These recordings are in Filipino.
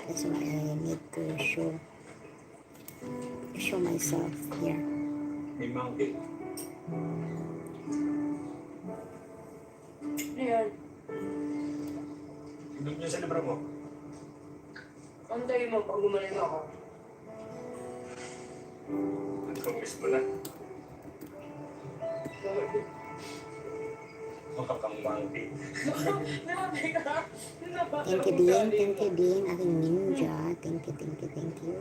That's why I need to show myself here. May monkey. Ayan. Doon niya sa libro mo. Antayin mo pag gumaling ako. Nag-promise mo na. Makakang monkey. Grabe ka. Thank you, Dean. Thank you, Dean. Aking ninja. Thank you, thank you, thank you.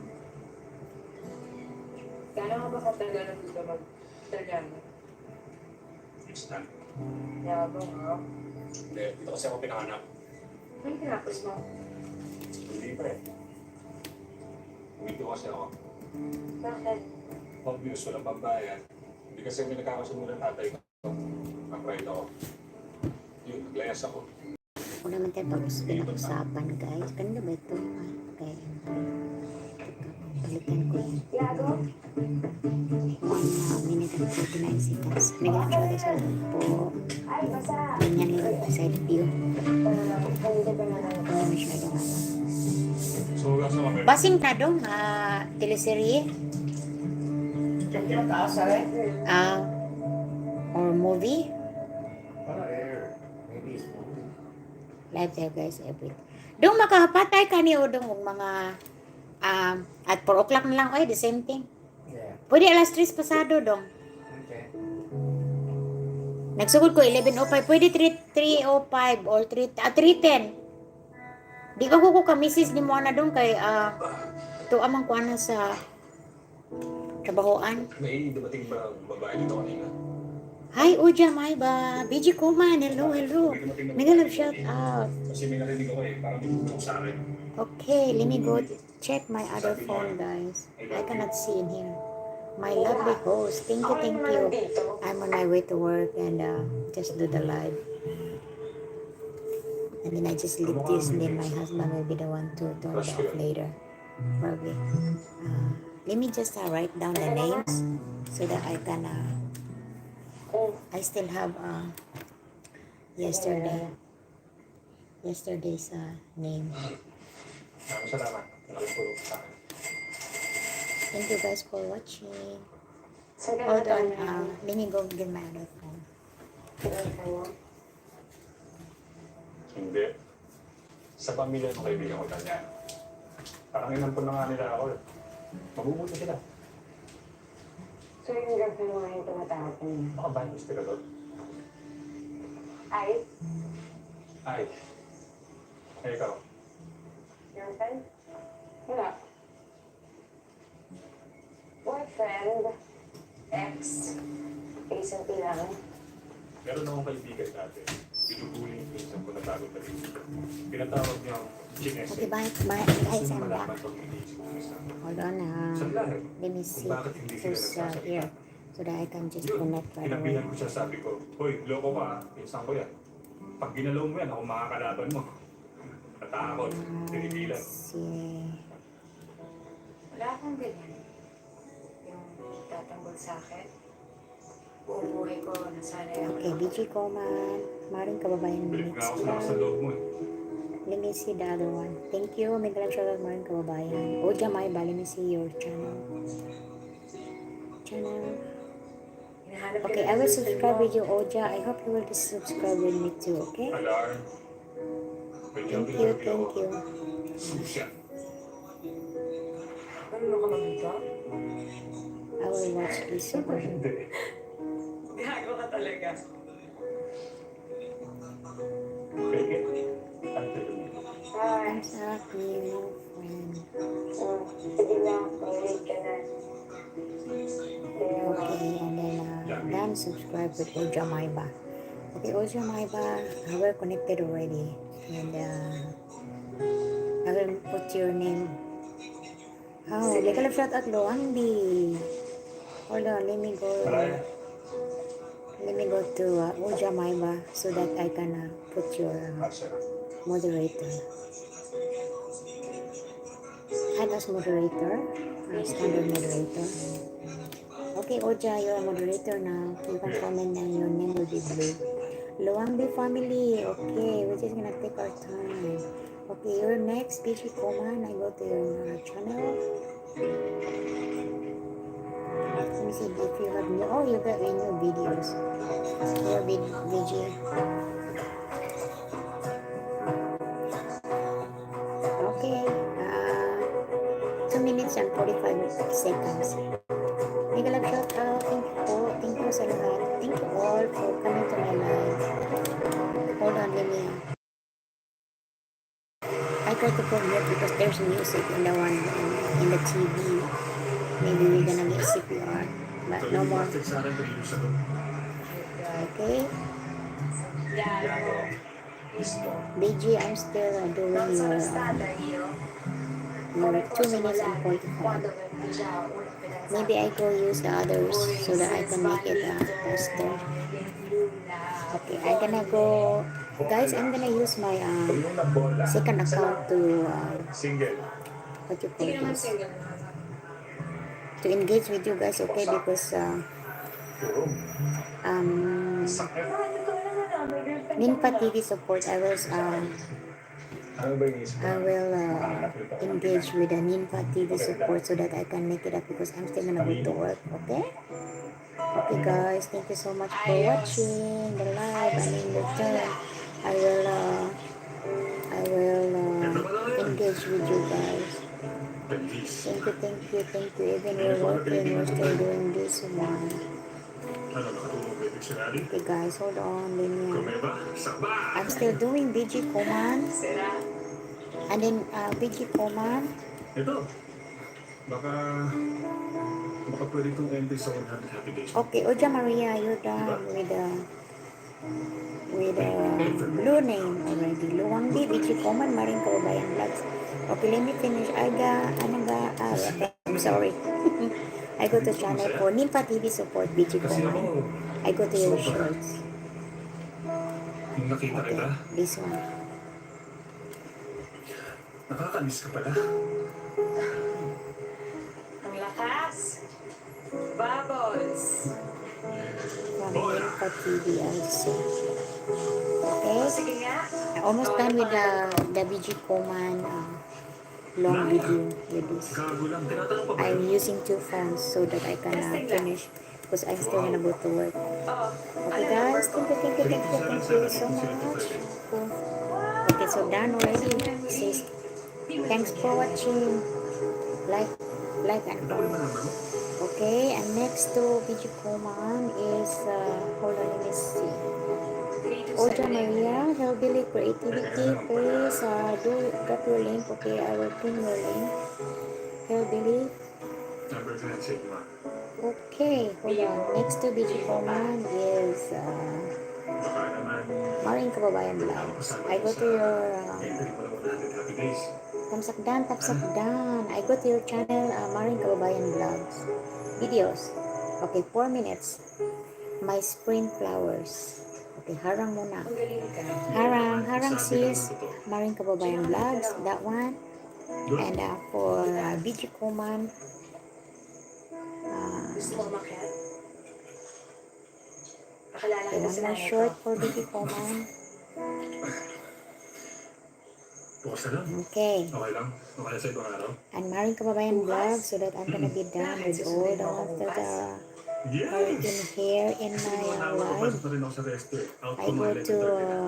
Kaya nga ba katagal na gusto mag-Italiano? Instant. Yabang ha? Hindi, dito kasi ako pinanganak. Ano pinapos mo? Hindi pa eh. Dito kasi ako. Bakit? Obvious, walang pambayan. Hindi kasi may nagkakasunod ng tatay ko. Ang-pride ako. Yun, naglayas ako. Ako naman tayo pinag-usapan, guys. Kanina ba ito? Okay. Balikan ko yan. Yago? 1 minute and 49 seconds. Bigyan ko siya sa loob po. Ay, basa. Ganyan yung side view. Kanina pa na lang. Hindi masyadong ano. So, wala sa kami. Basing na dong, teleserye, Diyan kinakaasa eh. or movie. Para air. Maybe it's movie. Live there, guys, every. Dong makapatay ka ni Odong og mga at 4 o'clock na lang, oy, the same thing. Yeah. Pwede alas 3 pasado, dong. Okay. Nagsugod ko 11:05, pwede 3:05 or 3:10. Di ko ka-misis ni mo na dong kay ito amang kuha na sa trabahoan. May dumating ba babae dito kanina? Hi, Uja, may ba? BG Kuman, hello, hello. Mega love shout out. Kasi may narinig ako eh, parang may bumulong sa akin. Okay, let me go check my other phone, guys. I cannot see in here. My lovely host, thank you, thank you. I'm on my way to work and just do the live. And then I just leave this, and then my husband will be the one to turn it off later. Probably. Let me just write down the names so that I can, I still have yesterday's name. Salamat. Nakapulong sa akin. Thank you guys for watching. Hold on, let me go get my other phone. Hindi. Sa pamilya ng kaibigan ko ganyan. Parang inampun na nga nila ako eh. Mabubuti sila. So yung girlfriend mo ngayon tumatawag ko niya? Baka ba yung istila doon? Ay? Ay. Ay, ikaw. Girlfriend? Wala. Boyfriend? Ex? Recently lang. Meron akong kaibigan dati. Binubuli yung pinsan ko na bago na rin. Pinatawag niya ang Chinese. Okay, bye, guys, Gusto I'm malaman back. pag iniisip ko isa. Hold on, Sa lahat. let me see Bakit hindi sila who's nagsasalita? here so that I can just Yun, connect right away. kinabihan ko siya, sabi ko, hoy, loko ka, pinsan ko yan. Pag ginalaw mo yan, ako makakalaban mo. Natakot, tinigilan. See. Wala akong ganyan. Yung tatanggol sa akin. Buong buhay ko, nasanay ako. Okay, BG Coman. Maring kababayan Bilip minutes nga ako sa lakas lang. ng loob mo eh. Let me see the other one. Thank you. May galang shout out maring kababayan. Oja Maiba, let me see your channel. Hinahanap Okay, I will subscribe with you, Oja. I hope you will subscribe with me too, okay? Alarm. May Thank jumping you, happy thank ako. you. Susya. Ano ka mag-ito? I will watch this Siyempre one. hindi. Gago ka talaga. Fake it. Until you make it. Hi. I'm sorry, no friend. Sige na, may-rate ka na. Okay, and then then subscribe with Oja Maiba. Okay, Oja Maiba, we're connected already. And I will put your name. Oh, legal shout out Loandi. Hold on, let me go. Malaya. Let me go to Oja Maiba so that I can put your Asya. moderator. Add as moderator, standard moderator. Okay, Oja, you're a moderator now. You can comment and your name will be blue. Luangbi family, okay, we're just gonna take our time. Okay, you're next, PG Coman. I go to your channel. Let me see if you have new. Oh, you got new videos. Your VG. Okay. 2 minutes and 45 seconds. Mega love shout out. Thank you po. Thank you sa lahat. Thank you all for coming to my live. Hold on, let me. I try to put mute because there's music in the one in the TV. Maybe we're gonna get CPR, but no more. Okay. BG, I'm still doing your 2 minutes and 45. Maybe I go use the others so that I can make it faster. Okay, I'm gonna go, guys. I'm gonna use my second account to Single. what you call this, to engage with you guys. Okay, because Ninfa TV support. I will engage with the Ninfa TV support so that I can make it up because I'm still gonna go to work. Okay. Okay, guys. Thank you so much for watching the live. And in return, I will engage with you guys. Thank you. Even we're working, we're still doing this one. Okay, guys, hold on. I'm still doing BG Coman. And then BG Coman. Ito. Baka pwede itong entry sa 100 Happy Days. Okay, Oja Maria, you're done with the blue name already. Luwangdi, BG Coman, Maring Kababayan Vlogs. Okay, let me finish. I'm sorry. I go to channel for Ninfa TV support, BG Coman. I go to your shorts. Yung nakita Okay, kita, this one. nakakamiss ka pala. Ang lakas. Bubbles. From Ninfa TV also. Okay, Sige nga. almost done with the BG Coman long video with this. Gago lang, tinatanong pa ba I'm yun? using 2 phones so that I can finish because I'm still gonna go to work. Oo. Okay, guys, thank you so much. Okay, so done already. Says, thanks for watching. Like and Ito ba naman comment. naman? Okay, and next to BG Coman is hold on, let me see. Oja Maria, Hellbilly Creativity, please drop your link. Okay, I will pin your link. Hellbilly. Number 10, check mo. Okay, hold on. Next to BG Coman is Baka naman, Maring Kababayan Vlogs. I go to your entry mo lang 100 Happy Days. Tamsakdan. I go to your channel, Maring Kababayan Vlogs. Videos. Okay, 4 minutes. My spring flowers. Okay, harang muna. Ang galing ka. Harang sis. Maring Kababayan Vlogs. That one. And for BG Coman, Gusto mo umakyat? Pakilala okay, kita one sa more nanay short ko. for BG Coman. Bukas na lang. Okay. Okay lang? Okay na sa ibang araw? And Maring Kababayan Vlogs so that I'm gonna be done with all the ones that are in Yes! here in Kasi my mga live. napapasok na rin ako sa resto eh. Out I ko go mga to 11:30 na.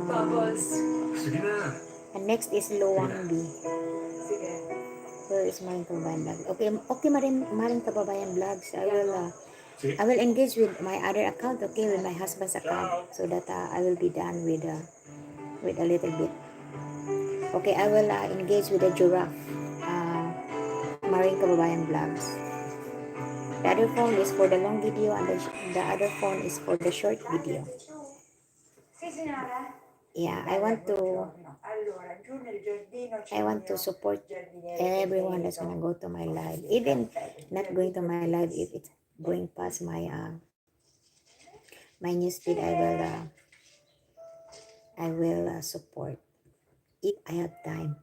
Bubbles. Sige na! and next is Luwangdi. Sige. Where is Maring Kababayan Vlogs? Okay, Maring Kababayan Vlogs. Sige. I will engage with my other account, okay, with my husband's account, so that I will be done with a little bit. Okay, I will engage with the giraffe. Maring Kababayan Vlogs. The other phone is for the long video and the other phone is for the short video. Si Sinara? Yeah, I want to support everyone that's gonna go to my live. Even not going to my live, if it's going past my newsfeed, I will support if I have time.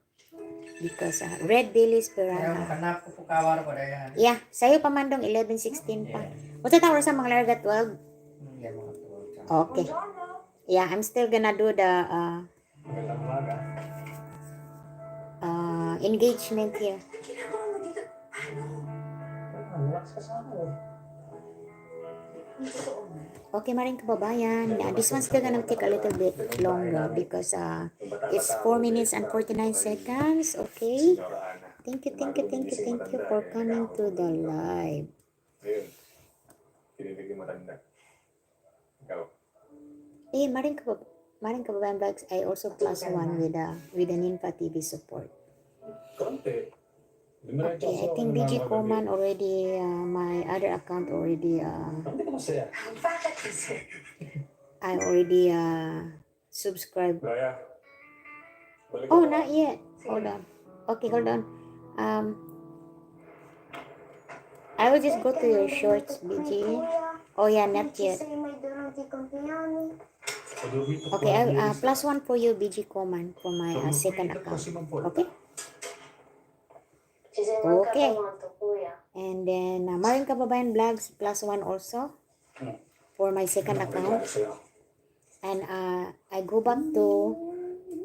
Because Red Billy Esperanza. Hanap ko po kawar ko dahil. Yeah, sa'yo pamandong 11:16 pa. What's the sa mga larga 12? Yan mga tuwag. Okay. Yeah, I'm still gonna do the Magandang umaga. Engagement here. Ginagawa mo dito? Ano? Relax ka sa akin. Hindi totoo nga. Okay, maring kababayan. This one's still gonna take a little bit longer because it's 4 minutes and 49 seconds. Okay. Senyora Ana. Thank you for coming to the live. Ayun. Pinipigil matanda. Ikaw. Maring kababayan vlogs, I also plus one with the Ninfa TV support. Konti. Okay, I think BG Coman already, my other account already, Hindi ka masaya. Bakit kasi? I already subscribed. Gaya. Balik Oh, ako. not yet. Hold on. Okay, hold on. I will just go to your shorts, BG. Oh yeah, not yet. Okay, I plus one for you, BG Coman, for my second account. Okay? Okay. And then, Maring Kababayan Vlogs, plus one also for my second account. And I go back to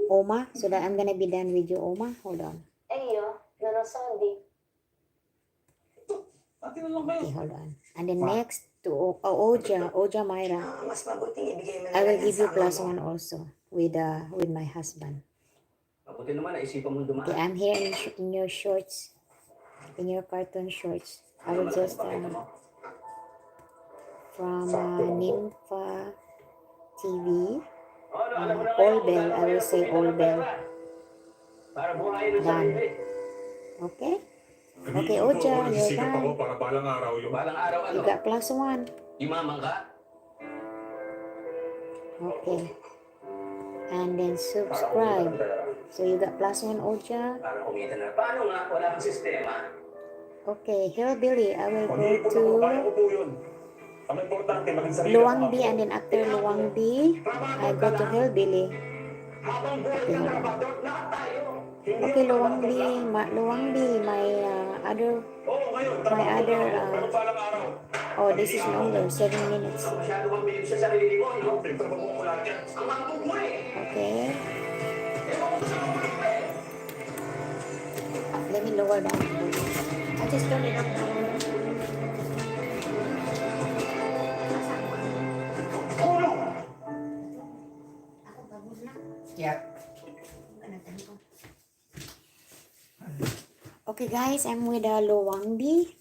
Oma so that I'm gonna be done with you, Oma. Hold on. Okay, hold on. And then next to Oja Myra. Mas mabuting ibigay mo na I will lang give yan you sa plus ama mo. one also with my husband. Mabuti naman, naisipan mong dumaan. Okay, I'm here in your shorts, in your cartoon shorts. I will just from Nympha TV, All Bell. I will say All Bell. Para buhayin ang Done. sarili. Okay. Okay, Oja, you're Nagsisikap ako done. para balang araw yung... Balang araw ano, You got plus one. imamang ka. Okay. And then subscribe. So you got plus one, Oja. Para kumita na. Paano nga? Wala kang sistema. Okay, Hillbilly, I will go Mag-iipon to ako, kaya ko po yun. Ang importante, maging sarili Luang ako. B, and then after Luang B, I go to Hillbilly. Habang buhay Okay, ka hold na on. labador, lahat tayo. Okay, Luang B, my other, Oo, ngayon, my trabaho other, ko lang. Pero balang araw. oh, this is longer, 7 minutes. Ikaw masyado kang bilib sa sarili mo, no? Pinagtrabaho ko lahat yan. Ang mangkog mo eh. Okay, Ewan ko sa mga mo eh. let me lower down the volume. I just turn it up. Ako pagod na. Yeah. Okay guys, I'm with Luang B.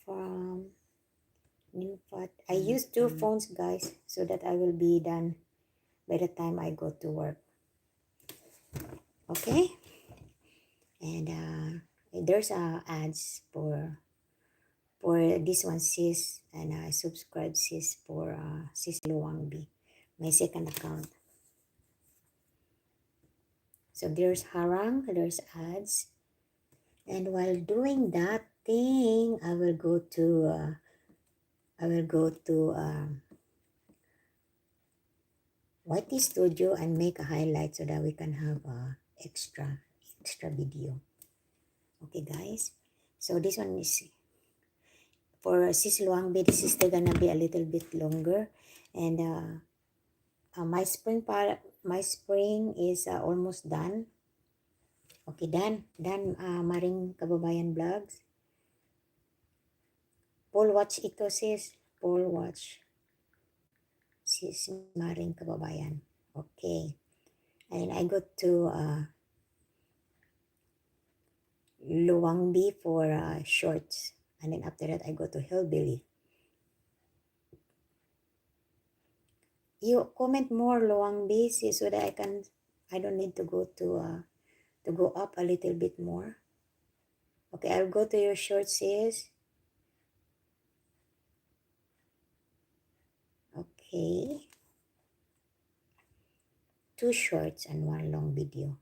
From Nympha. I use two phones guys so that I will be done by the time I go to work. Okay? And there's ads for this one, sis, and I subscribe sis for sis Luang B, my second account. So there's harang, there's ads, and while doing that thing, I will go to YT Studio and make a highlight so that we can have extra video. Okay guys, so this one is for sis Luang B. This is still gonna be a little bit longer, and my spring is almost done. Okay, done Maring Kababayan Vlogs. Paul watch ito sis. Paul watch sis Maring Kababayan. Okay, and I go to Luang B for shorts, and then after that I go to Hillbilly. You comment more Luang B sis, so that I don't need to go up a little bit more. Okay, I'll go to your shorts sis. Okay, 2 shorts and 1 long video.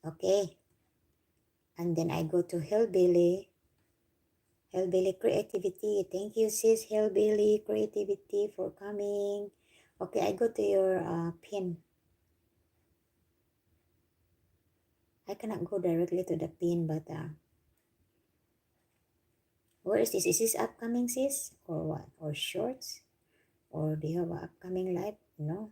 Okay, and then I go to Hillbilly Creativity. Thank you sis Hillbilly Creativity for coming. Okay, I go to your pin. I cannot go directly to the pin, but where is this? Is this upcoming, sis? Or what? Or shorts? Or do you have an upcoming live? No.